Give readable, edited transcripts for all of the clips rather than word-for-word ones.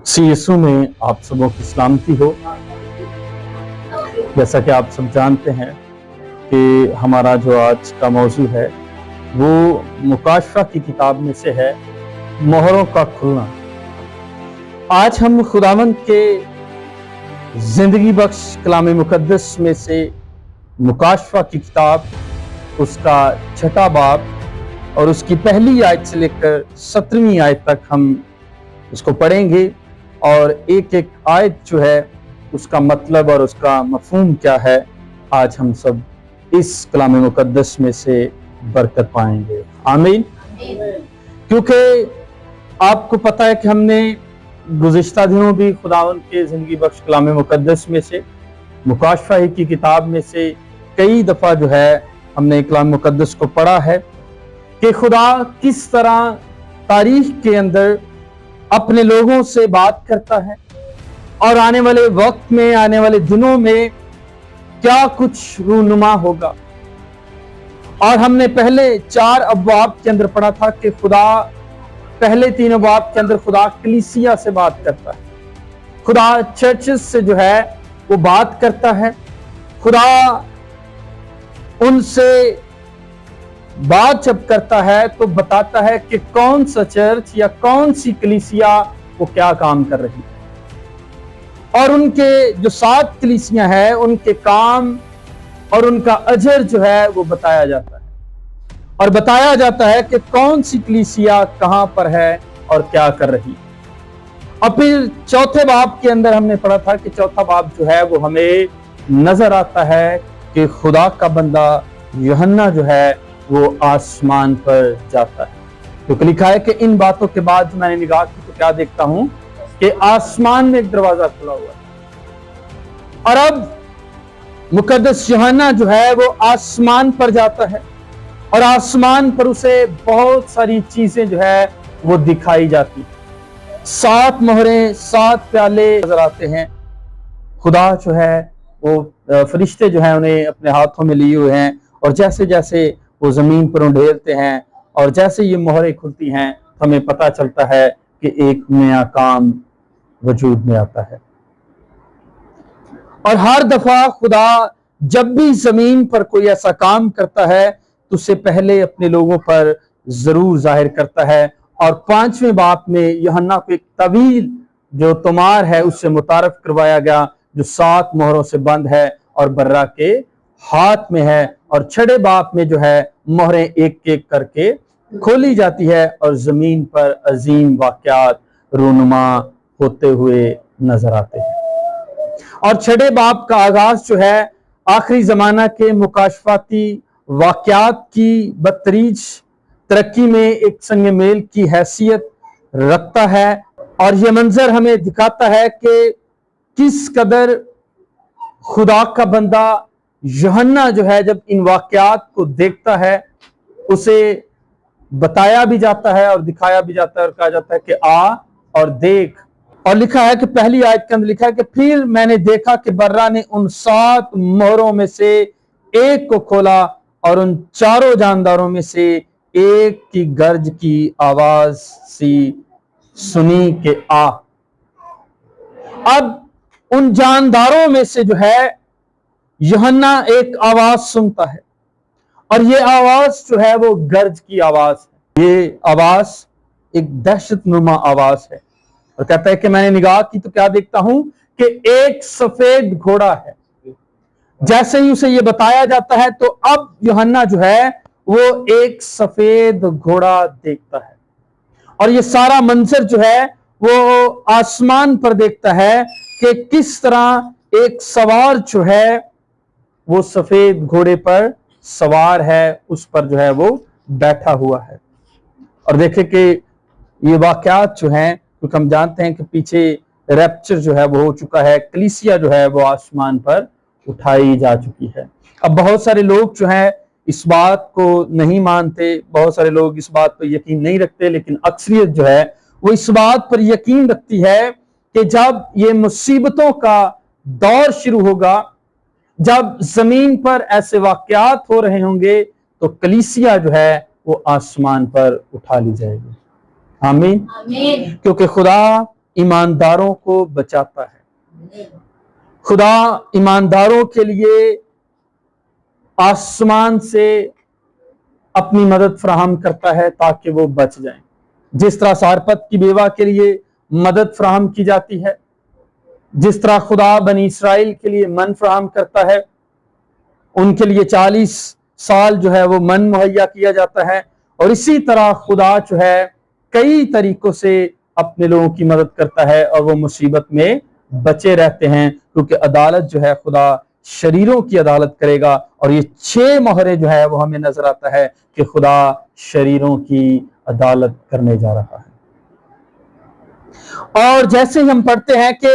मसीह यीशु में आप सबों की सलामती हो। जैसा कि आप सब जानते हैं कि हमारा जो आज का मौजू है वो मुकाशफा की किताब में से है, मोहरों का खुलना। आज हम खुदावंद के जिंदगी बख्श कलाम मुकद्दस में से मुकाशफा की किताब, उसका 6वां बाब और उसकी पहली आयत से लेकर 17वीं आयत तक हम उसको पढ़ेंगे और एक एक आयत जो है उसका मतलब और उसका मफहूम क्या है, आज हम सब इस कलाम मुकद्दस में से बरकत पाएंगे। आमीन। क्योंकि आपको पता है कि हमने गुज़िश्ता दिनों भी खुदावंद के जिंदगी बख्श कलाम मुकद्दस में से मुकाशफा की किताब में से कई दफ़ा जो है हमने कलाम मुकद्दस को पढ़ा है कि खुदा किस तरह तारीख के अंदर अपने लोगों से बात करता है और आने वाले वक्त में, आने वाले दिनों में क्या कुछ रूनुमा होगा। और हमने पहले 4 अबवाब के अंदर पढ़ा था कि खुदा पहले 3 अबवाब के अंदर खुदा कलीसिया से बात करता है, खुदा चर्चेस से जो है वो बात करता है, खुदा उनसे बात जब करता है तो बताता है कि कौन सा चर्च या कौन सी कलीसिया वो क्या काम कर रही है। और उनके जो 7 कलीसियां हैं उनके काम और उनका अजर जो है वो बताया जाता है और बताया जाता है कि कौन सी कलीसिया कहां पर है और क्या कर रही है। और फिर 4थे बाब के अंदर हमने पढ़ा था कि 4था बाब जो है वो हमें नजर आता है कि खुदा का बंदा यूहन्ना जो है वो आसमान पर जाता है। क्योंकि लिखा है कि इन बातों के बाद जो मैंने निगाह की तो क्या देखता हूं कि आसमान में एक दरवाजा खुला हुआ है। और अब मुकद्दस यूहन्ना जो है वो आसमान पर जाता है और आसमान पर उसे बहुत सारी चीजें जो है वो दिखाई जाती है। 7 मोहरें, 7 प्याले नजर आते हैं। खुदा जो है वो फरिश्ते जो है उन्हें अपने हाथों में लिए हुए हैं और जैसे जैसे वो जमीन पर उंडेलते हैं और जैसे ये मोहरें खुलती हैं तो हमें पता चलता है कि एक नया काम वजूद में आता है। और हर दफा खुदा जब भी जमीन पर कोई ऐसा काम करता है तो उससे पहले अपने लोगों पर जरूर जाहिर करता है। और 5वें बाब में यूहन्ना को एक तवील जो तुमार है उससे मुतारफ करवाया गया जो 7 मोहरों से बंद है और बर्रा के हाथ में है। और 6 बाब में जो है मोहरें एक एक करके खोली जाती है और जमीन पर अजीम वाकयात रूनुमा होते हुए नजर आते हैं। और 6 बाब का आगाज जो है आखिरी जमाना के मुकाशफाती वाकयात की बदतरीज तरक्की में एक संग मेल की हैसियत रखता है। और यह मंजर हमें दिखाता है कि किस कदर खुदा का बंदा यूहन्ना जो है जब इन वाकयात को देखता है उसे बताया भी जाता है और दिखाया भी जाता है और कहा जाता है कि आ और देख। और लिखा है कि पहली आयत के अंदर लिखा है कि फिर मैंने देखा कि बर्रा ने उन 7 मोहरों में से एक को खोला और उन 4 जानदारों में से एक की गर्ज की आवाज सी सुनी कि आ। अब उन जानदारों में से जो है यूहन्ना एक आवाज सुनता है और ये आवाज जो है वो गर्ज की आवाज है। ये आवाज एक दहशतनुमा आवाज है और कहता है कि मैंने निगाह की तो क्या देखता हूं कि एक सफेद घोड़ा है। जैसे ही उसे ये बताया जाता है तो अब यूहन्ना जो है वो एक सफेद घोड़ा देखता है और ये सारा मंजर जो है वो आसमान पर देखता है कि किस तरह एक सवार जो है वो सफेद घोड़े पर सवार है, उस पर जो है वो बैठा हुआ है। और देखें कि ये वाकयात जो हैं, क्योंकि हम जानते हैं कि पीछे रैप्चर जो है वो हो चुका है, कलीसिया जो है वो आसमान पर उठाई जा चुकी है। अब बहुत सारे लोग जो हैं इस बात को नहीं मानते, बहुत सारे लोग इस बात पर यकीन नहीं रखते, लेकिन अक्सरियत जो है वो इस बात पर यकीन रखती है कि जब ये मुसीबतों का दौर शुरू होगा, जब जमीन पर ऐसे वाकयात हो रहे होंगे तो कलीसिया जो है वो आसमान पर उठा ली जाएगी। आमीन। क्योंकि खुदा ईमानदारों को बचाता है। खुदा ईमानदारों के लिए आसमान से अपनी मदद फराहम करता है ताकि वो बच जाएं। जिस तरह सारपत की बेवा के लिए मदद फराहम की जाती है, जिस तरह खुदा बनी इसराइल के लिए मन फराहम करता है, उनके लिए 40 साल जो है वो मन मुहैया किया जाता है, और इसी तरह खुदा जो है कई तरीकों से अपने लोगों की मदद करता है और वो मुसीबत में बचे रहते हैं, क्योंकि अदालत जो है खुदा शरीरों की अदालत करेगा। और ये 6 मोहरे जो है वो हमें नजर आता है कि खुदा शरीरों की अदालत करने जा रहा है। और जैसे हम पढ़ते हैं कि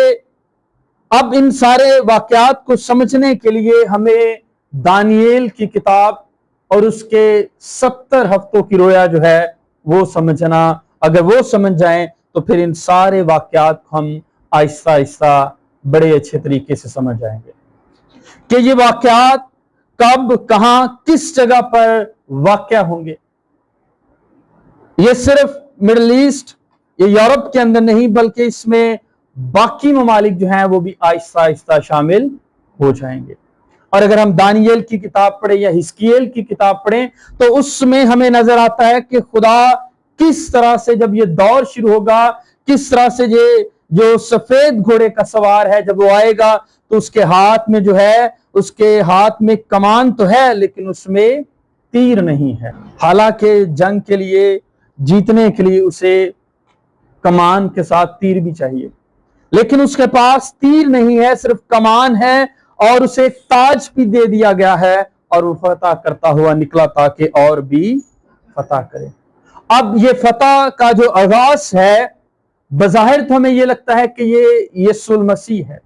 अब इन सारे वाकयात को समझने के लिए हमें दानियेल की किताब और उसके 70 हफ्तों की रोया जो है वो समझना, अगर वो समझ जाएं तो फिर इन सारे वाकयात को हम आहिस्ता आहिस्ता बड़े अच्छे तरीके से समझ जाएंगे कि ये वाकयात कब, कहां, किस जगह पर वाकया होंगे। ये सिर्फ मिडिल ईस्ट, ये यूरोप के अंदर नहीं, बल्कि इसमें बाकी ममालिक जो हैं वो भी आहिस्ता आहिस्ता शामिल हो जाएंगे। और अगर हम दानियेल की किताब पढ़ें या हिस्कियेल की किताब पढ़ें तो उसमें हमें नजर आता है कि खुदा किस तरह से जब ये दौर शुरू होगा, किस तरह से ये जो सफेद घोड़े का सवार है जब वो आएगा तो उसके हाथ में जो है, उसके हाथ में कमान तो है लेकिन उसमें तीर नहीं है। हालांकि जंग के लिए, जीतने के लिए उसे कमान के साथ तीर भी चाहिए, लेकिन उसके पास तीर नहीं है, सिर्फ कमान है, और उसे ताज भी दे दिया गया है और वो फतह करता हुआ निकला ताकि और भी फतह करे। अब ये फतह का जो आगाज है, बज़ाहिर तो हमें ये लगता है कि ये यीशु मसीह है,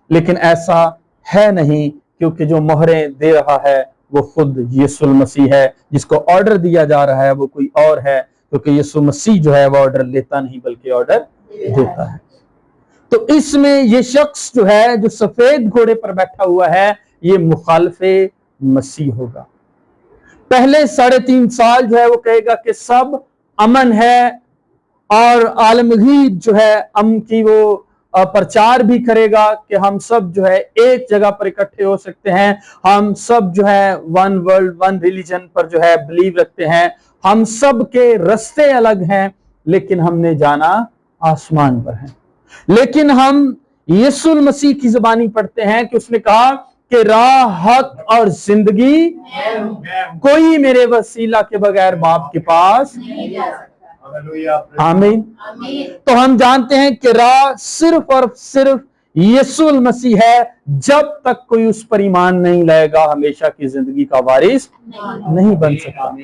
लेकिन ऐसा है नहीं, क्योंकि जो मोहरें दे रहा है वो खुद यीशु मसीह है। जिसको ऑर्डर दिया जा रहा है वो कोई और है, क्योंकि यीशु मसीह जो है वो ऑर्डर लेता नहीं बल्कि ऑर्डर देता है। तो इसमें ये शख्स जो है, जो सफेद घोड़े पर बैठा हुआ है, ये मुखालिफे मसीह होगा। पहले 3.5 साल जो है वो कहेगा कि सब अमन है, और आलमगीर जो है अमन की वो प्रचार भी करेगा कि हम सब जो है एक जगह पर इकट्ठे हो सकते हैं, हम सब जो है वन वर्ल्ड वन रिलीजन पर जो है बिलीव रखते हैं, हम सब के रास्ते अलग हैं लेकिन हमने जाना आसमान पर है। लेकिन हम यीशु मसीह की ज़बानी पढ़ते हैं कि उसने कहा कि राह, हक और जिंदगी, कोई मेरे वसीला के बगैर बाप के पास नहीं जा सकता। आमीन। तो हम जानते हैं कि राह सिर्फ और सिर्फ यीशु मसीह है। जब तक कोई उस पर ईमान नहीं लाएगा हमेशा की जिंदगी का वारिस नहीं बन सकता।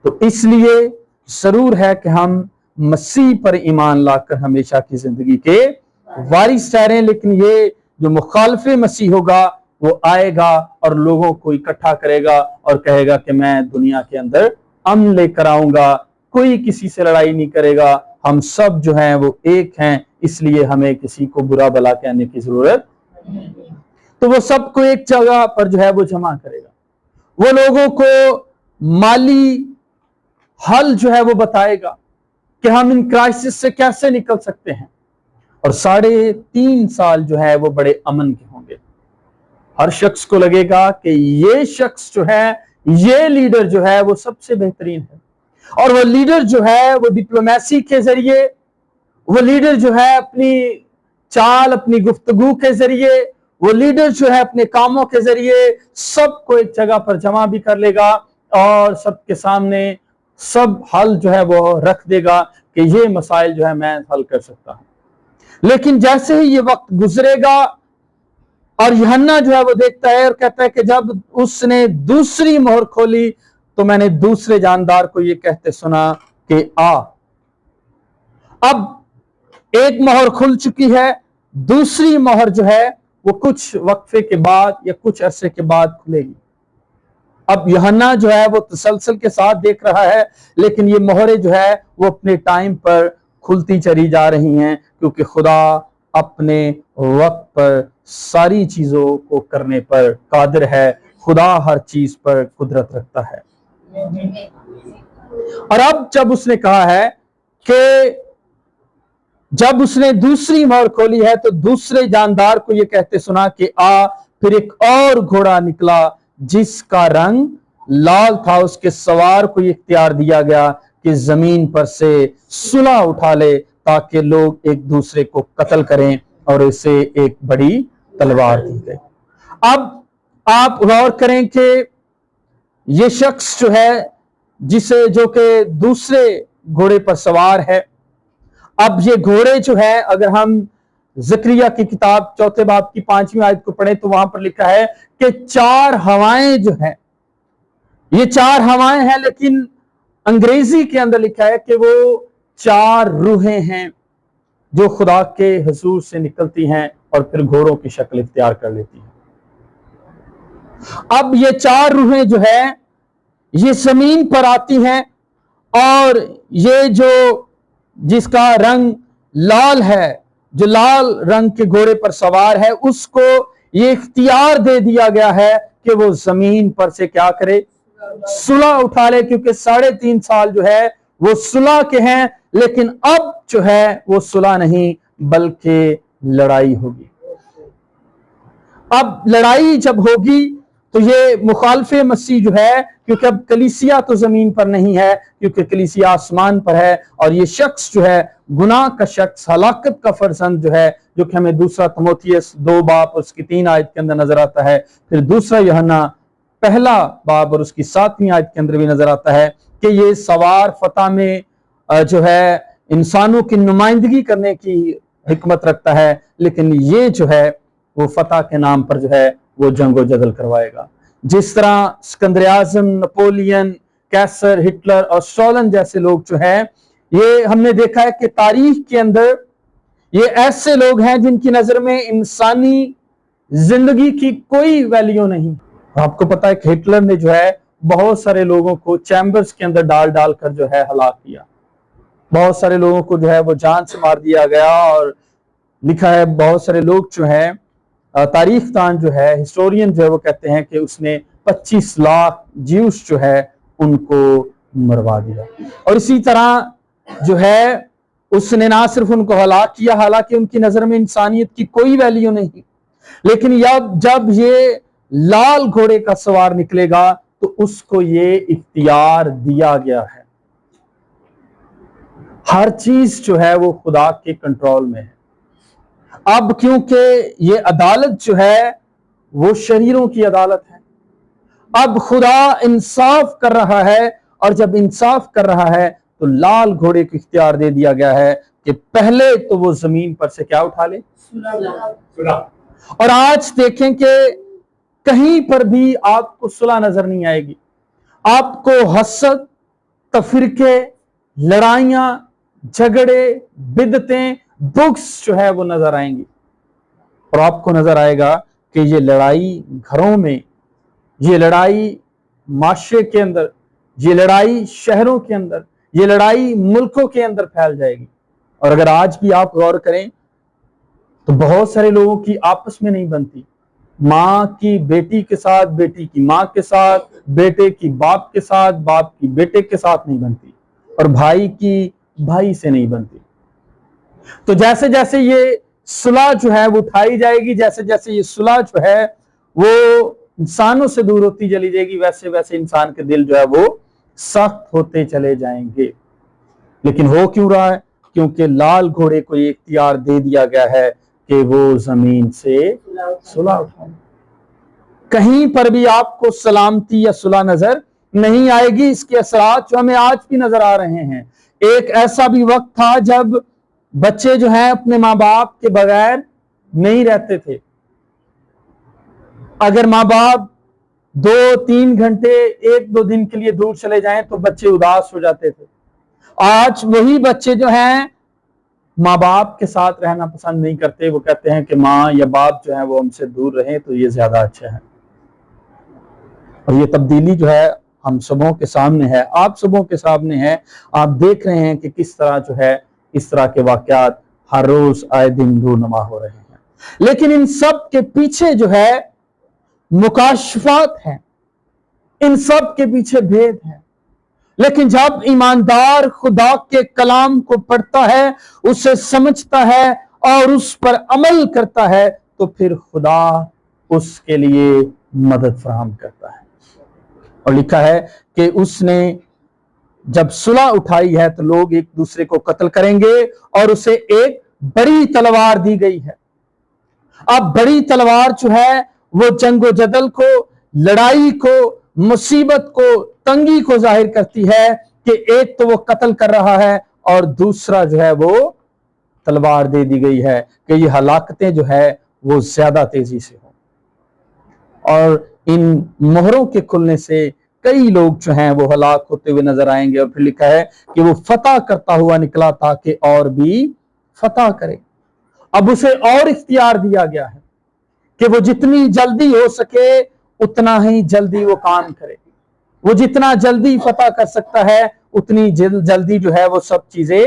तो इसलिए जरूर है कि हम मसीह पर ईमान लाकर हमेशा की जिंदगी के वारिस ठहरें। लेकिन ये जो मुखालिफे मसीह होगा वो आएगा और लोगों को इकट्ठा करेगा और कहेगा कि मैं दुनिया के अंदर अमन लेकर आऊंगा, कोई किसी से लड़ाई नहीं करेगा, हम सब जो हैं वो एक हैं, इसलिए हमें किसी को बुरा भला कहने की जरूरत नहीं। तो वो सबको एक जगह पर जो है वो जमा करेगा, वो लोगों को माली हल जो है वो बताएगा कि हम इन क्राइसिस से कैसे निकल सकते हैं। और 3.5 साल जो है वो बड़े अमन के होंगे। हर शख्स को लगेगा कि ये शख्स जो है, ये लीडर जो है वो सबसे बेहतरीन है, और वो लीडर जो है वो डिप्लोमेसी के जरिए, वो लीडर जो है अपनी चाल, अपनी गुफ्तगू के जरिए, वो लीडर जो है अपने कामों के जरिए सबको एक जगह पर जमा भी कर लेगा और सबके सामने सब हल जो है वो रख देगा कि ये मसाइल जो है मैं हल कर सकता हूं। लेकिन जैसे ही ये वक्त गुजरेगा और यूहन्ना जो है वो देखता है और कहता है कि जब उसने दूसरी मोहर खोली तो मैंने दूसरे जानदार को ये कहते सुना कि आ। अब एक मोहर खुल चुकी है, दूसरी मोहर जो है वो कुछ वक्फे के बाद या कुछ अरसे के बाद खुलेगी। अब यूहन्ना जो है वो तसलसल के साथ देख रहा है, लेकिन ये मोहरे जो है वो अपने टाइम पर खुलती चली जा रही हैं, क्योंकि खुदा अपने वक्त पर सारी चीजों को करने पर कादिर है। खुदा हर चीज पर कुदरत रखता है। और अब जब उसने कहा है कि जब उसने दूसरी मोहर खोली है तो दूसरे जानदार को ये कहते सुना कि आ, फिर एक और घोड़ा निकला जिसका रंग लाल था। उसके सवार को ये इख्तियार दिया गया कि जमीन पर से सुलह उठा ले ताकि लोग एक दूसरे को कत्ल करें, और इसे एक बड़ी तलवार दी गई। अब आप गौर करें कि ये शख्स जो है जो कि दूसरे घोड़े पर सवार है, अब ये घोड़े जो है, अगर हम ज़करिया की किताब 4 बाब की 5वीं आयत को पढ़ें तो वहां पर लिखा है कि 4 हवाएं जो है, ये 4 हवाएं हैं, लेकिन अंग्रेजी के अंदर लिखा है कि वो 4 रूहें हैं जो खुदा के हुजूर से निकलती हैं और फिर घोड़ों की शक्ल इख्तियार कर लेती हैं। अब ये 4 रूहें जो है ये जमीन पर आती हैं, और ये जिसका रंग लाल है, जो लाल रंग के घोड़े पर सवार है, उसको ये इख्तियार दे दिया गया है कि वो जमीन पर से क्या करे, सुलह उठा ले, क्योंकि 3.5 साल जो है वो सुलह के हैं, लेकिन अब जो है वो सुलह नहीं बल्कि लड़ाई होगी। अब लड़ाई जब होगी तो ये मुखालफे मसीह जो है, क्योंकि अब कलीसिया तो जमीन पर नहीं है, क्योंकि कलीसिया आसमान पर है, और ये शख्स जो है गुनाह का शख्स, हलाकत का फरजंद जो है, जो कि हमें 2 तीमुथियुस 2 बाब उसकी 3 आयत के अंदर नजर आता है, फिर 2 यूहन्ना 1 बाब और उसकी 7वीं आयत के अंदर भी नजर आता है कि ये सवार फतह में जो है इंसानों की नुमाइंदगी करने की हिकमत रखता है, लेकिन ये जो है वो फतह के नाम पर जो है वो जंगो जदल करवाएगा। जिस तरह सिकंदर आजम, नपोलियन, कैसर, हिटलर और स्टॉलिन जैसे लोग जो है, ये हमने देखा है कि तारीख के अंदर ये ऐसे लोग हैं जिनकी नजर में इंसानी जिंदगी की कोई वैल्यू नहीं। आपको पता है कि हिटलर ने जो है बहुत सारे लोगों को चैम्बर्स के अंदर डाल डाल कर जो है हलाक किया, बहुत सारे लोगों को जो है वो जान से मार दिया गया, और लिखा है बहुत सारे लोग जो है, तारीख दान जो है, हिस्टोरियन जो है वो कहते हैं कि उसने 25 लाख ज्यूस जो है उनको मरवा दिया। और इसी तरह जो है उसने ना सिर्फ उनको हलाक किया, हालांकि उनकी नजर में इंसानियत की कोई वैल्यू नहीं, लेकिन जब ये लाल घोड़े का सवार निकलेगा तो उसको ये इख्तियार दिया गया है। हर चीज जो है वो खुदा के कंट्रोल में है। अब क्योंकि ये अदालत जो है वो शरीरों की अदालत है, अब खुदा इंसाफ कर रहा है, और जब इंसाफ कर रहा है तो लाल घोड़े को इख्तियार दे दिया गया है कि पहले तो वो जमीन पर से क्या उठा ले, और आज देखें कि कहीं पर भी आपको सुलह नजर नहीं आएगी, आपको हसद, तफरीके, लड़ाइयां, झगड़े, बिदतें, बुक्स जो है वो नजर आएंगी, और आपको नजर आएगा कि ये लड़ाई घरों में, ये लड़ाई माशरे के अंदर, ये लड़ाई शहरों के अंदर, ये लड़ाई मुल्कों के अंदर फैल जाएगी। और अगर आज भी आप गौर करें तो बहुत सारे लोगों की आपस में नहीं बनती, माँ की बेटी के साथ, बेटी की माँ के साथ, बेटे की बाप के साथ, बाप की बेटे के साथ नहीं बनती, और भाई की भाई से नहीं बनती। तो जैसे जैसे ये सुलह जो है वो उठाई जाएगी, जैसे जैसे ये सुलह जो है वो इंसानों से दूर होती चली जाएगी, वैसे वैसे इंसान के दिल जो है वो सख्त होते चले जाएंगे। लेकिन हो क्यों रहा है? क्योंकि लाल घोड़े को ये इख्तियार दे दिया गया है कि वो जमीन से सुलह उठाए। कहीं पर भी आपको सलामती या सुलह नजर नहीं आएगी। इसके असरात जो हमें आज भी नजर आ रहे हैं। एक ऐसा भी वक्त था जब बच्चे जो हैं अपने माँ बाप के बगैर नहीं रहते थे। अगर माँ बाप 2-3 घंटे 1-2 दिन के लिए दूर चले जाएं तो बच्चे उदास हो जाते थे। आज वही बच्चे जो हैं माँ बाप के साथ रहना पसंद नहीं करते। वो कहते हैं कि माँ या बाप जो है वो हमसे दूर रहे तो ये ज्यादा अच्छा है। और ये तब्दीली जो है हम सबों के सामने है, आप सबों के सामने है। आप देख रहे हैं कि किस तरह जो है इस तरह के वाकयात हर रोज आए दिन रूनुमा हो रहे हैं। लेकिन इन सब के पीछे जो है मुकाशफात हैं, इन सब के पीछे भेद है। لیکن جب ایماندار خدا کے کلام کو پڑھتا ہے، اسے سمجھتا ہے اور اس پر عمل کرتا ہے، تو پھر خدا اس کے لیے مدد فراہم کرتا ہے۔ اور لکھا ہے کہ اس نے جب صلح اٹھائی ہے تو لوگ ایک دوسرے کو قتل کریں گے، اور اسے ایک بڑی تلوار دی گئی ہے۔ اب بڑی تلوار جو ہے وہ جنگ و جدل کو، لڑائی کو، مصیبت کو، تنگی کو ظاہر کرتی ہے کہ ایک تو وہ قتل کر رہا ہے اور دوسرا جو ہے وہ تلوار دے دی گئی ہے کہ یہ ہلاکتیں جو ہے وہ زیادہ تیزی سے ہوں۔ اور ان مہروں کے کھلنے سے کئی لوگ جو ہیں وہ ہلاک ہوتے ہوئے نظر آئیں گے۔ اور پھر لکھا ہے کہ وہ فتح کرتا ہوا نکلا تاکہ اور بھی فتح کرے۔ اب اسے اور اختیار دیا گیا ہے کہ وہ جتنی جلدی ہو سکے اتنا ہی جلدی وہ کام کرے۔ وہ جتنا جلدی فتح کر سکتا ہے اتنی جلدی جو ہے وہ سب چیزیں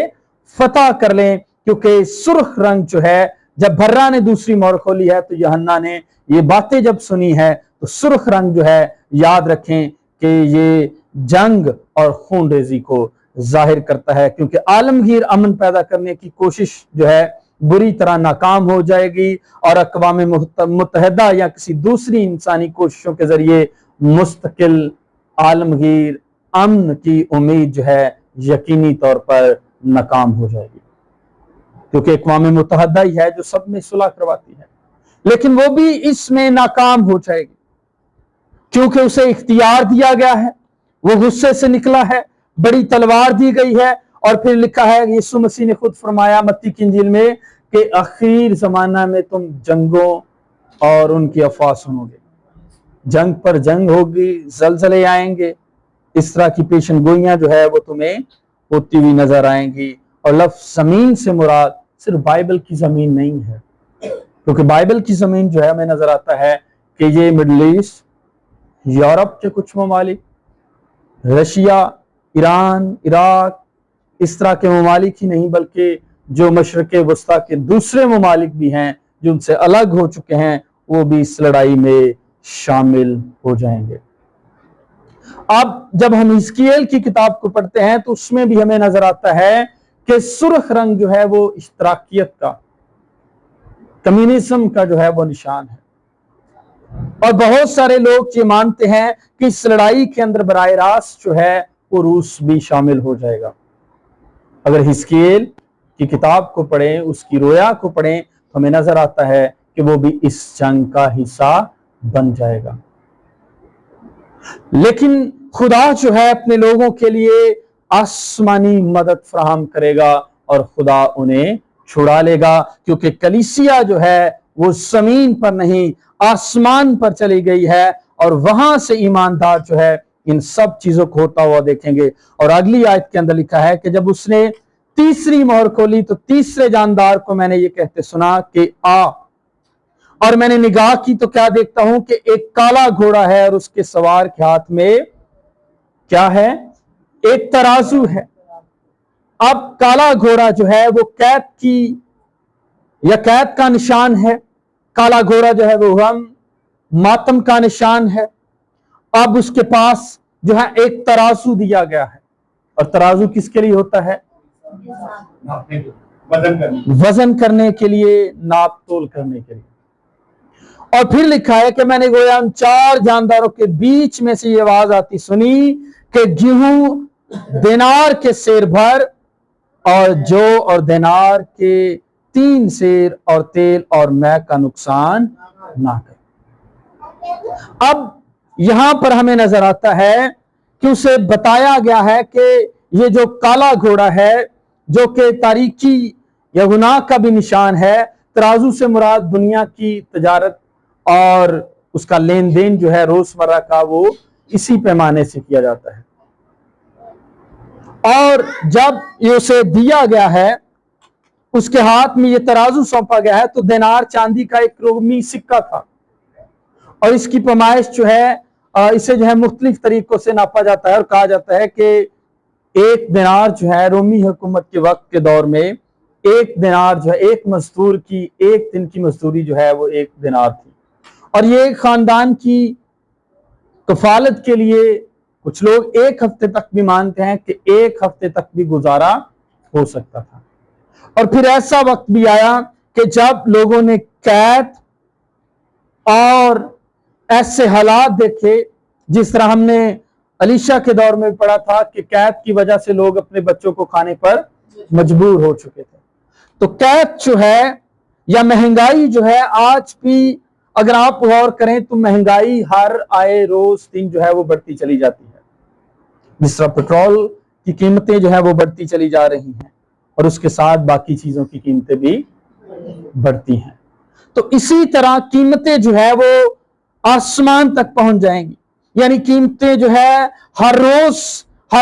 فتح کر لیں، کیونکہ سرخ رنگ جو ہے، جب بھرا نے دوسری مہر کھولی ہے تو یوحنا نے یہ باتیں جب سنی ہے تو سرخ رنگ جو ہے، یاد رکھیں کہ یہ جنگ اور خون ریزی کو ظاہر کرتا ہے، کیونکہ عالمگیر امن پیدا کرنے کی کوشش جو ہے بری طرح ناکام ہو جائے گی، اور اقوام متحدہ یا کسی دوسری انسانی کوششوں کے ذریعے مستقل عالمگیر امن کی امید جو ہے یقینی طور پر ناکام ہو جائے گی، کیونکہ اقوام متحدہ ہی ہے جو سب میں صلح کرواتی ہے، لیکن وہ بھی اس میں ناکام ہو جائے گی کیونکہ اسے اختیار دیا گیا ہے، وہ غصے سے نکلا ہے، بڑی تلوار دی گئی ہے۔ اور پھر لکھا ہے، یسوع مسیح نے خود فرمایا متی کی انجیل میں کہ اخیر زمانہ میں تم جنگوں اور ان کی افواہ سنو گے، جنگ پر جنگ ہوگی، زلزلے آئیں گے، اس طرح کی پیشن گوئیاں جو ہے وہ تمہیں ہوتی ہوئی نظر آئیں گی۔ اور لفظ زمین سے مراد صرف بائبل کی زمین نہیں ہے، کیونکہ بائبل کی زمین جو ہے ہمیں نظر آتا ہے کہ یہ مڈل ایسٹ، یورپ کے کچھ ممالک، رشیا، ایران، عراق، اس طرح کے ممالک ہی نہیں بلکہ جو مشرق وسطیٰ کے دوسرے ممالک بھی ہیں جو ان سے الگ ہو چکے ہیں، وہ بھی اس لڑائی میں شامل ہو جائیں گے۔ اب جب ہم حزقییل کی کتاب کو پڑھتے ہیں تو اس میں بھی ہمیں نظر آتا ہے کہ سرخ رنگ جو ہے وہ اشتراکیت کا، کمیونزم کا جو ہے وہ نشان ہے، اور بہت سارے لوگ یہ مانتے ہیں کہ اس لڑائی کے اندر براہ راست جو ہے وہ روس بھی شامل ہو جائے گا۔ اگر حزقییل کی کتاب کو پڑھیں، اس کی رویا کو پڑھیں، تو ہمیں نظر آتا ہے کہ وہ بھی اس جنگ کا حصہ بن جائے گا۔ لیکن خدا جو ہے اپنے لوگوں کے لیے آسمانی مدد فراہم کرے گا اور خدا انہیں چھڑا لے گا، کیونکہ کلیسیا جو ہے وہ زمین پر نہیں آسمان پر چلی گئی ہے، اور وہاں سے ایماندار جو ہے ان سب چیزوں کو ہوتا ہوا دیکھیں گے۔ اور اگلی آیت کے اندر لکھا ہے کہ جب اس نے تیسری مہر کھولی تو تیسرے جاندار کو میں نے یہ کہتے سنا کہ آ، اور میں نے نگاہ کی تو کیا دیکھتا ہوں کہ ایک کالا گھوڑا ہے، اور اس کے سوار کے ہاتھ میں کیا ہے؟ ایک ترازو ہے۔ اب کالا گھوڑا جو ہے وہ قید کی یا قید کا نشان ہے، کالا گھوڑا جو ہے وہ غم ماتم کا نشان ہے۔ اب اس کے پاس جو ہے ایک ترازو دیا گیا ہے، اور ترازو کس کے لیے ہوتا ہے؟ وزن کرنے کے لیے، ناپ تول کرنے کے لیے۔ اور پھر لکھا ہے کہ میں نے گویا ان چار جانداروں کے بیچ میں سے یہ آواز آتی سنی کہ گیہوں دینار کے سیر بھر، اور جو اور دینار کے 3 سیر، اور تیل اور مے کا نقصان نہ کر۔ اب یہاں پر ہمیں نظر آتا ہے کہ اسے بتایا گیا ہے کہ یہ جو کالا گھوڑا ہے، جو کہ تاریکی یا گناہ کا بھی نشان ہے، ترازو سے مراد دنیا کی تجارت اور اس کا لین دین جو ہے روزمرہ کا، وہ اسی پیمانے سے کیا جاتا ہے۔ اور جب یہ اسے دیا گیا ہے، اس کے ہاتھ میں یہ ترازو سونپا گیا ہے، تو دینار چاندی کا ایک رومی سکہ تھا، اور اس کی پیمائش جو ہے اسے جو ہے مختلف طریقوں سے ناپا جاتا ہے، اور کہا جاتا ہے کہ ایک دینار جو ہے رومی حکومت کے وقت کے دور میں، ایک دینار جو ہے ایک مزدور کی ایک دن کی مزدوری جو ہے وہ ایک دینار تھی، اور یہ خاندان کی کفالت کے لیے کچھ لوگ 1 ہفتے تک بھی مانتے ہیں کہ 1 ہفتے تک بھی گزارا ہو سکتا تھا۔ اور پھر ایسا وقت بھی آیا کہ جب لوگوں نے قید اور ایسے حالات دیکھے، جس طرح ہم نے علیشہ کے دور میں پڑھا تھا کہ قید کی وجہ سے لوگ اپنے بچوں کو کھانے پر مجبور ہو چکے تھے۔ تو قید جو ہے یا مہنگائی جو ہے، آج بھی اگر آپ غور کریں تو مہنگائی ہر آئے روز دن جو ہے وہ بڑھتی چلی جاتی ہے۔ جس طرح پیٹرول کی قیمتیں جو ہے وہ بڑھتی چلی جا رہی ہیں، اور اس کے ساتھ باقی چیزوں کی قیمتیں بھی بڑھتی ہیں، تو اسی طرح قیمتیں جو ہے وہ آسمان تک پہنچ جائیں گی۔ یعنی قیمتیں جو ہے ہر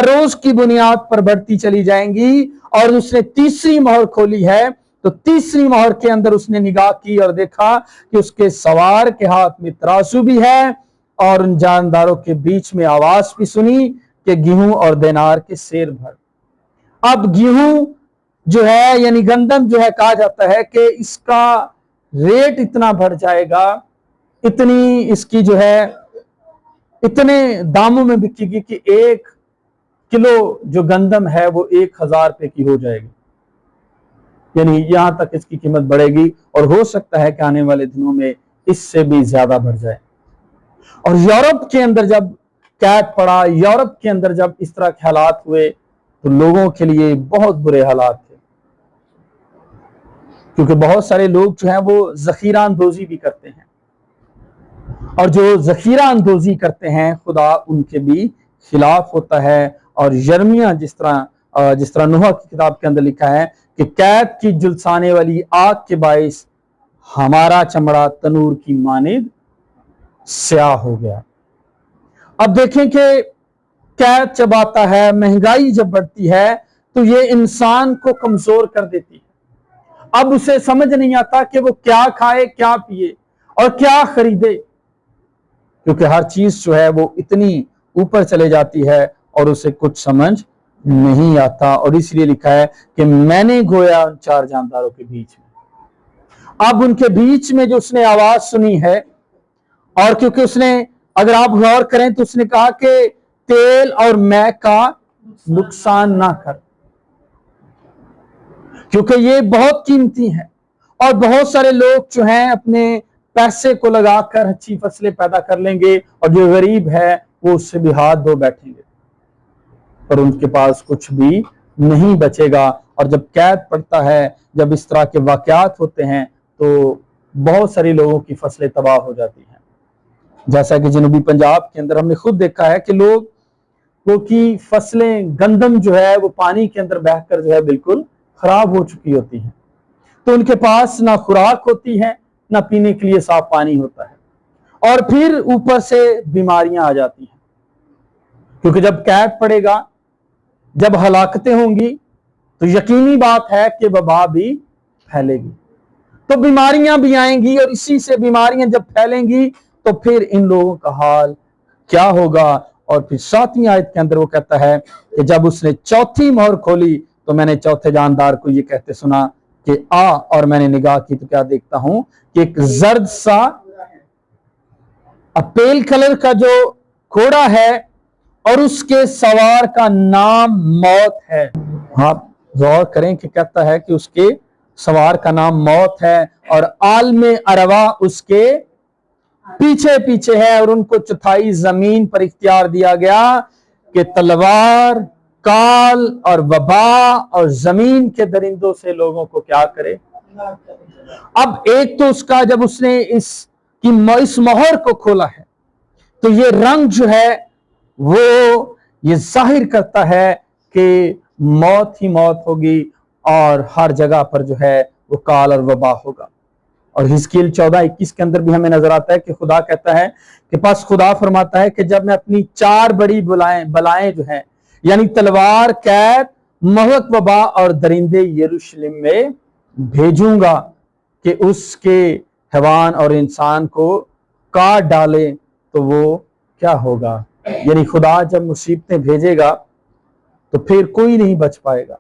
روز کی بنیاد پر بڑھتی چلی جائیں گی۔ اور اس نے تیسری مہر کھولی ہے، تو تیسری مہر کے اندر اس نے نگاہ کی اور دیکھا کہ اس کے سوار کے ہاتھ میں ترازو بھی ہے، اور ان جانداروں کے بیچ میں آواز بھی سنی کہ گیہوں اور دینار کے سیر بھر۔ اب گیہوں جو ہے یعنی گندم جو ہے، کہا جاتا ہے کہ اس کا ریٹ اتنا بڑھ جائے گا، اتنی اس کی جو ہے اتنے داموں میں بکے گی کہ 1 کلو جو گندم ہے وہ 1000 روپے کی ہو جائے گی۔ یعنی یہاں تک اس کی قیمت بڑھے گی، اور ہو سکتا ہے کہ آنے والے دنوں میں اس سے بھی زیادہ بڑھ جائے۔ اور یورپ کے اندر جب قید پڑا، یورپ کے اندر جب اس طرح کے حالات ہوئے، تو لوگوں کے لیے بہت برے حالات تھے، کیونکہ بہت سارے لوگ جو ہیں وہ ذخیرہ اندوزی بھی کرتے ہیں، اور جو ذخیرہ اندوزی کرتے ہیں خدا ان کے بھی خلاف ہوتا ہے۔ اور یرمیہ جس طرح نوح کی کتاب کے اندر لکھا ہے کہ قید کی جلسانے والی آگ کے باعث ہمارا چمڑا تنور کی مانند سیاہ ہو گیا۔ اب دیکھیں کہ قید جب آتا ہے، مہنگائی جب بڑھتی ہے، تو یہ انسان کو کمزور کر دیتی ہے۔ اب اسے سمجھ نہیں آتا کہ وہ کیا کھائے، کیا پیے اور کیا خریدے، کیونکہ ہر چیز جو ہے وہ اتنی اوپر چلے جاتی ہے اور اسے کچھ سمجھ نہیں آتا۔ اور اس لیے لکھا ہے کہ میں نے گویا ان 4 جانداروں کے بیچ میں۔ اب ان کے بیچ میں جو اس نے آواز سنی ہے، اور کیونکہ اس نے، اگر آپ غور کریں تو اس نے کہا کہ تیل اور مے کا نقصان نہ کر، کیونکہ یہ بہت قیمتی ہے، اور بہت سارے لوگ جو ہیں اپنے پیسے کو لگا کر اچھی فصلیں پیدا کر لیں گے، اور جو غریب ہے وہ اس سے بھی ہاتھ دھو بیٹھیں گے، اور ان کے پاس کچھ بھی نہیں بچے گا۔ اور جب قید پڑتا ہے، جب اس طرح کے واقعات ہوتے ہیں، تو بہت سارے لوگوں کی فصلیں تباہ ہو جاتی ہیں۔ جیسا کہ جنوبی پنجاب کے اندر ہم نے خود دیکھا ہے کہ لوگوں کی فصلیں، گندم جو ہے وہ پانی کے اندر بہہ کر جو ہے بالکل خراب ہو چکی ہوتی ہیں، تو ان کے پاس نہ خوراک ہوتی ہے، نہ پینے کے لیے صاف پانی ہوتا ہے، اور پھر اوپر سے بیماریاں آ جاتی ہیں، کیونکہ جب قید پڑے گا، جب ہلاکتیں ہوں گی، تو یقینی بات ہے کہ وبا بھی پھیلے گی، تو بیماریاں بھی آئیں گی، اور اسی سے بیماریاں جب پھیلیں گی تو پھر ان لوگوں کا حال کیا ہوگا۔ اور پھر 7ویں آیت کے اندر وہ کہتا ہے کہ جب اس نے 4تھی مہر کھولی، تو میں نے 4تھے جاندار کو یہ کہتے سنا کہ آ، اور میں نے نگاہ کی تو کیا دیکھتا ہوں کہ ایک زرد سا اپیل کلر کا جو گھوڑا ہے، اور اس کے سوار کا نام موت ہے۔ آپ غور کریں کہ کہتا ہے کہ اس کے سوار کا نام موت ہے، اور عالم اروا اس کے پیچھے پیچھے ہے، اور ان کو 4تھائی زمین پر اختیار دیا گیا کہ تلوار، کال اور وبا اور زمین کے درندوں سے لوگوں کو کیا کرے۔ اب ایک تو اس کا، جب اس نے اس مہر کو کھولا ہے، تو یہ رنگ جو ہے وہ یہ ظاہر کرتا ہے کہ موت ہی موت ہوگی، اور ہر جگہ پر جو ہے وہ کال اور وبا ہوگا۔ اور حزقیل 14:21 کے اندر بھی ہمیں نظر آتا ہے کہ خدا کہتا ہے کہ پس خدا فرماتا ہے کہ جب میں اپنی 4 بڑی بلائیں جو ہیں، یعنی تلوار، قید، مہلک، وبا اور درندے یروشلم میں بھیجوں گا کہ اس کے حیوان اور انسان کو کاٹ ڈالے، تو وہ کیا ہوگا؟ یعنی خدا جب مصیبتیں بھیجے گا تو پھر کوئی نہیں بچ پائے گا۔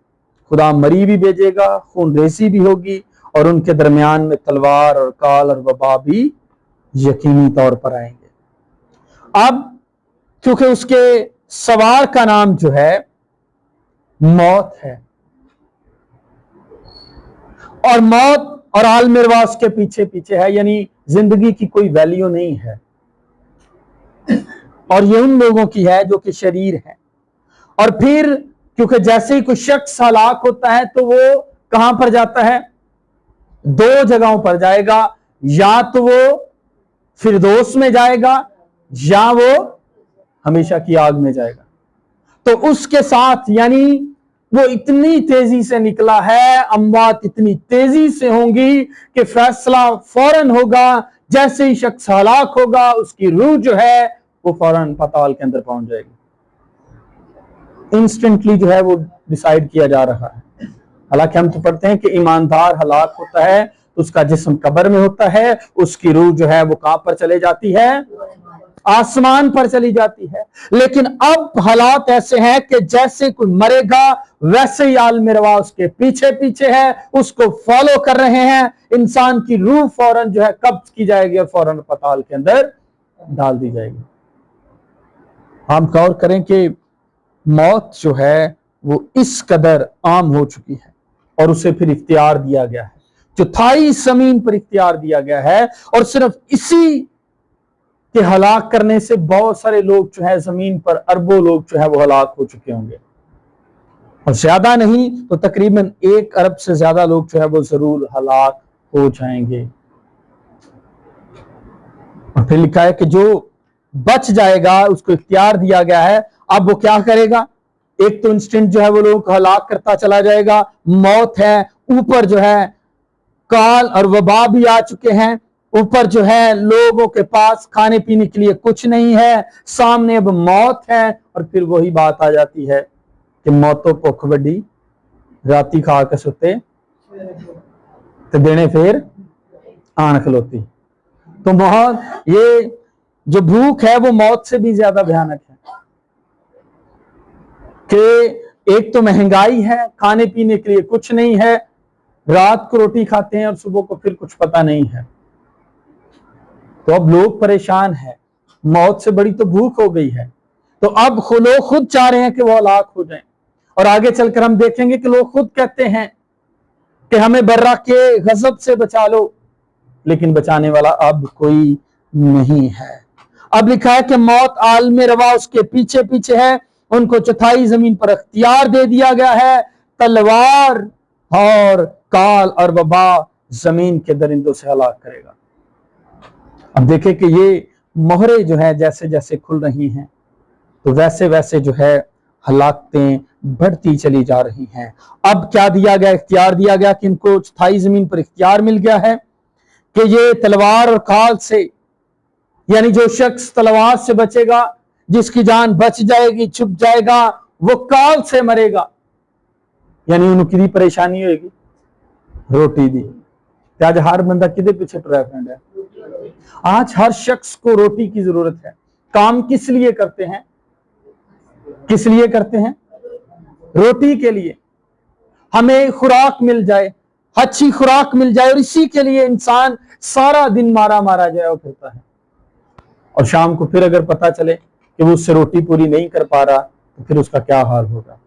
خدا مری بھی بھیجے گا، خون ریزی بھی ہوگی، اور ان کے درمیان میں تلوار اور کال اور وبا بھی یقینی طور پر آئیں گے۔ اب کیونکہ اس کے सवार का नाम जो है मौत है। और मौत और आलमिरवास के पीछे पीछे है, यानी जिंदगी की कोई वैल्यू नहीं है। और ये उन लोगों की है जो कि शरीर है। और फिर क्योंकि जैसे ही कोई शख्स हलाक होता है तो वो कहां पर जाता है? दो जगहों पर जाएगा, या तो वो फिरदौस में जाएगा या वो हमेशा की आग में जाएगा। तो उसके साथ यानी वो इतनी तेजी से निकला है, अमवात इतनी तेजी से होंगी कि फैसला फौरन होगा। जैसे ही शख्स हलाक होगा उसकी रूह जो है वो फौरन पाताल के अंदर पहुंच जाएगी। इंस्टेंटली जो है वो डिसाइड किया जा रहा है। हालांकि हम तो पढ़ते हैं कि ईमानदार हलाक होता है तो उसका जिस्म कब्र में होता है, उसकी रूह जो है वो कहां पर चले जाती है? आसमान पर चली जाती है। लेकिन अब हालात ऐसे हैं कि जैसे कोई मरेगा वैसे ही आलमिरवा उसके पीछे पीछे है, उसको फॉलो कर रहे हैं। इंसान की रूह फौरन जो है कब्ज की जाएगी और फौरन पाताल के अंदर डाल दी जाएगी। हम गौर करें कि मौत जो है वो इस कदर आम हो चुकी है और उसे फिर इख्तियार दिया गया है, चौथाई जमीन पर इख्तियार दिया गया है। और सिर्फ इसी के हलाक करने से बहुत सारे लोग जो है जमीन पर अरबों लोग जो है वो हलाक हो चुके होंगे, और ज्यादा नहीं तो तकरीबन 1 अरब से ज्यादा लोग जो है वो जरूर हलाक हो जाएंगे। और फिर लिखा है कि जो बच जाएगा उसको इख्तियार दिया गया है। अब वो क्या करेगा? एक तो इंस्टेंट जो है वो लोग को हलाक करता चला जाएगा, मौत है, ऊपर जो है काल और वबा भी आ चुके हैं, ऊपर जो है लोगों के पास खाने पीने के लिए कुछ नहीं है, सामने अब मौत है। और फिर वही बात आ जाती है कि मौतों भुख वड्डी राती खा के सुते तो देने फिर आन खलोती। तो मौत, ये जो भूख है वो मौत से भी ज्यादा भयानक है कि एक तो महंगाई है, खाने पीने के लिए कुछ नहीं है, रात को रोटी खाते हैं और सुबह को फिर कुछ पता नहीं है। तो अब लोग परेशान हैं, मौत से बड़ी तो भूख हो गई है। तो अब लोग खुद चाह रहे हैं कि वो हलाक हो जाएं। और आगे चलकर हम देखेंगे कि लोग खुद कहते हैं कि हमें बर्रा के गजब से बचा लो, लेकिन बचाने वाला अब कोई नहीं है। अब लिखा है कि मौत आलमे रवा उसके पीछे पीछे है, उनको चौथाई जमीन पर अख्तियार दे दिया गया है। तलवार और काल और वबा जमीन के दरिंदों से हलाक करेगा। अब देखें कि ये मोहरे जो है जैसे जैसे खुल रही हैं तो वैसे वैसे जो है हलाकतें बढ़ती चली जा रही हैं। अब क्या दिया गया? इख्तियार दिया गया कि इनको चौथाई जमीन पर इख्तियार मिल गया है कि ये तलवार और काल से, यानी जो शख्स तलवार से बचेगा, जिसकी जान बच जाएगी, छुप जाएगा, वो काल से मरेगा। यानी उनकी परेशानी होगी रोटी दी। आज हर बंदा किधर पीछे टुरा फ्रेंड है? आज हर शख्स को रोटी की जरूरत है। काम किस लिए करते हैं? किस लिए करते हैं? रोटी के लिए। हमें खुराक मिल जाए, अच्छी खुराक मिल जाए, और इसी के लिए इंसान सारा दिन मारा मारा जाए फिरता है। और शाम को फिर अगर पता चले कि वो उससे रोटी पूरी नहीं कर पा रहा तो फिर उसका क्या हाल होगा।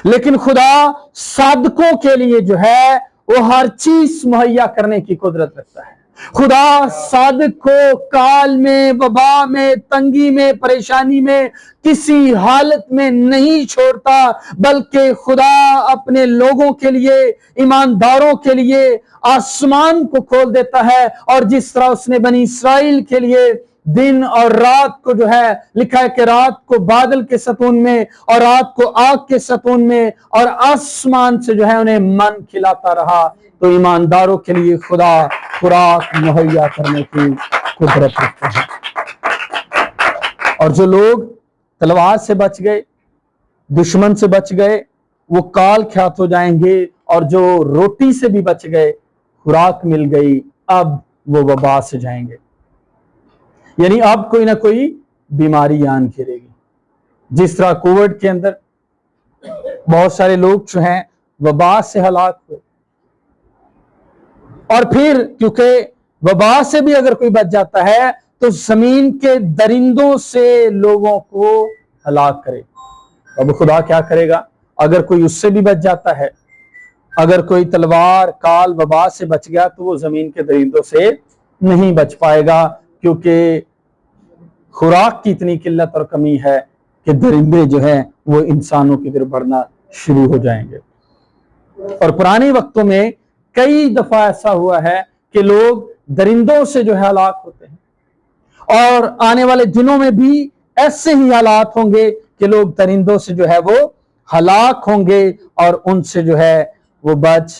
लेकिन खुदा सादकों के लिए जो है वो हर चीज मुहैया करने की कुदरत रखता है। खुदा सादक को काल में, वबा में, तंगी में, परेशानी में, किसी हालत में नहीं छोड़ता, बल्कि खुदा अपने लोगों के लिए, ईमानदारों के लिए आसमान को खोल देता है। और जिस तरह उसने बनी इसराइल के लिए दिन और रात को जो है लिखा है कि रात को बादल के सतून में और रात को आग के सतून में और आसमान से जो है उन्हें मन खिलाता रहा, तो ईमानदारों के लिए खुदा खुराक मुहैया करने की कुदरत रखता है। और जो लोग तलवार से बच गए, दुश्मन से बच गए, वो काल ख्यात हो जाएंगे। और जो रोटी से भी बच गए, खुराक मिल गई, अब वो वबा से जाएंगे। यानी अब कोई ना कोई बीमारी आन घेरेगी। जिस तरह कोविड के अंदर बहुत सारे लोग जो हैं वबा से हलाक हुए, और फिर क्योंकि वबा से भी अगर कोई बच जाता है तो जमीन के दरिंदों से लोगों को ہلاک کرے. اب خدا کیا کرے گا؟ اگر کوئی اس سے بھی بچ جاتا ہے، اگر کوئی تلوار کال وبا سے بچ گیا تو وہ زمین کے درندوں سے نہیں بچ پائے گا، کیونکہ خوراک کی اتنی قلت اور کمی ہے کہ درندے جو ہیں وہ انسانوں کی طرف بڑھنا شروع ہو جائیں گے. اور پرانے وقتوں میں کئی دفعہ ایسا ہوا ہے کہ لوگ درندوں سے جو ہے ہلاک ہوتے ہیں، اور آنے والے دنوں میں بھی ایسے ہی حالات ہوں گے کہ لوگ درندوں سے جو ہے وہ ہلاک ہوں گے اور ان سے جو ہے وہ بچ